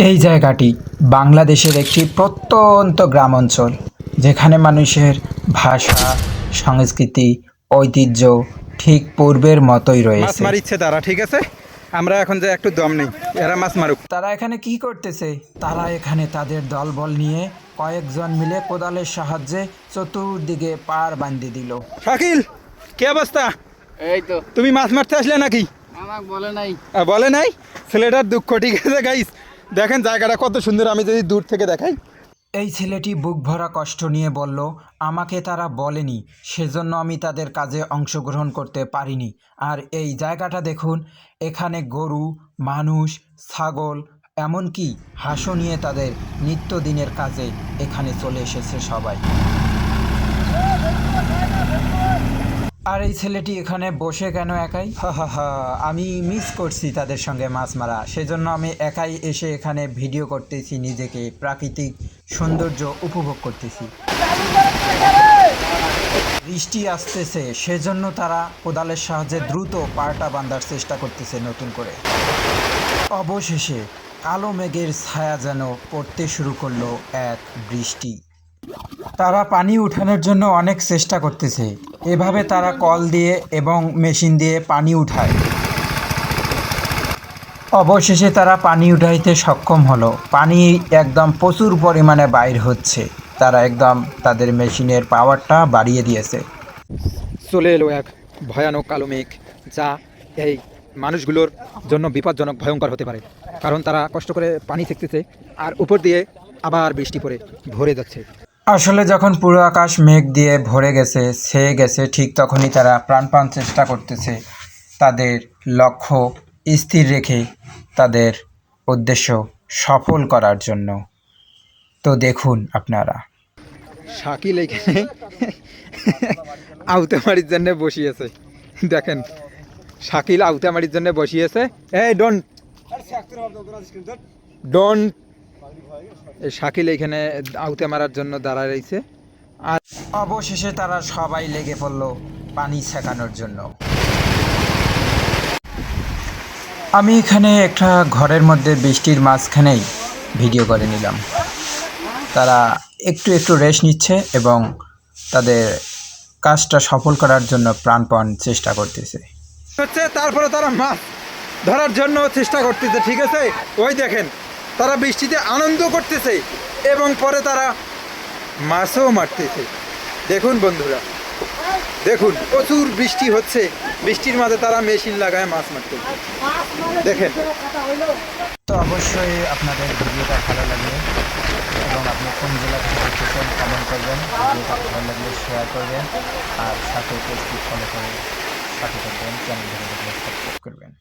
এই জায়গাটি বাংলাদেশের একটি প্রত্যন্ত গ্রাম অঞ্চল, যেখানে মানুষের ভাষা, সংস্কৃতি, ঐতিহ্য ঠিক পূর্বের মতোই মাছ রয়েছে। মারিচ্ছে তারা, ঠিক আছে। আমরা এখন যে একটু দম নেই, এরা মাছ মারুক। তারা এখানে কি করতেছে? তারা এখানে তাদের দলবল নিয়ে কয়েকজন মিলে কোদালের সাহায্যে চতুর্দিকে পাড় বাঁধিয়ে দিল। শাকিল, কি অবস্থা? এই তো তুমি মাছ মারতে আসলে নাকি? আমাকে বলে নাই। বলে নাই? ছেলেটার দুঃখ, ঠিক আছে গাইস। দেখেন জায়গাটা কত সুন্দর, আমি যদি দূর থেকে দেখাই। এই ছেলেটি বুক ভরা কষ্ট নিয়ে বলল, আমাকে তারা বলেনি, সেজন্য আমি তাদের কাজে অংশগ্রহণ করতে পারিনি। আর এই জায়গাটা দেখুন, এখানে গরু, মানুষ, ছাগল, এমনকি হাঁসও নিয়ে তাদের নিত্যদিনের কাজে এখানে চলে এসেছে সবাই। আর এই ছেলেটি এখানে বসে কেন একাই? হা হা হা, আমি মিস করছি তাদের সঙ্গে মাছ মারা, সেজন্য আমি একাই এসে এখানে ভিডিও করতেছি, নিজেকে প্রাকৃতিক সৌন্দর্য উপভোগ করতেছি। বৃষ্টি আসতেছে, সেজন্য তারা কোদালের সাহায্যে দ্রুত পাড়টা বাঁধার চেষ্টা করতেছে নতুন করে। অবশেষে কালো মেঘের ছায়া যেন পড়তে শুরু করলো এক বৃষ্টি। তারা পানি উঠানোর জন্য অনেক চেষ্টা করতেছে। এভাবে তারা কল দিয়ে এবং মেশিন দিয়ে পানি উঠায়। অবশেষে তারা পানি উঠাইতে সক্ষম হলো। পানি একদম প্রচুর পরিমাণে বাইর হচ্ছে। তারা একদম তাদের মেশিনের পাওয়ারটা বাড়িয়ে দিয়েছে। চলে এলো এক ভয়ানক কালো মেঘ, যা এই মানুষগুলোর জন্য বিপজ্জনক, ভয়ঙ্কর হতে পারে। কারণ তারা কষ্ট করে পানি ছেঁকতেছে, আর উপর দিয়ে আবার বৃষ্টি পড়ে ভরে যাচ্ছে। আসলে যখন পুরো আকাশ মেঘ দিয়ে ভরে গেছে, ছেয়ে গেছে, ঠিক তখনই তারা প্রাণপণ চেষ্টা করতেছে তাদের লক্ষ্য স্থির রেখে তাদের উদ্দেশ্য সফল করার জন্য। তো দেখুন আপনারা। শাকিল এখানে আউতেমারির জন্য বসিয়েছে, দেখেন। শাকিল আউতেমারির জন্য বসিয়েছে। এই ডোন্ট ডোন্ট শাকিল এখানে আউতে মারার জন্য দাঁড়ায় রয়েছে। আর অবশেষে তারা সবাই লেগে পড়ল পানি ছেঁকানোর জন্য। আমি এখানে একটা ঘরের মধ্যে বৃষ্টির মাঝখানেই ভিডিও করে নিলাম। তারা একটু একটু রেস্ট নিচ্ছে এবং তাদের কাজটা সফল করার জন্য প্রাণপণ চেষ্টা করতেছে। হচ্ছে তারপরে তারা মাছ ধরার জন্য চেষ্টা করতেছে, ঠিক আছে। ওই দেখেন, তারা বৃষ্টিতে আনন্দ করতেছে এবং পরে তারা মাছও মারতেছে। দেখুন বন্ধুরা, দেখুন প্রচুর বৃষ্টি হচ্ছে, বৃষ্টির মাঝে তারা মেশিন লাগায় মাছ মারতেছে, দেখেন। তো অবশ্যই আপনাদের ভিডিওটা ভালো লাগলে এবং আপনি কোন জেলা থেকে দেখতেছেন কমেন্ট করবেন। ভিডিওটা ভালো লাগলে শেয়ার করবেন, আর সাথে ফেসবুক ফলো করে সাথে থাকবেন, চ্যানেল ধরে সাবস্ক্রাইব করবেন।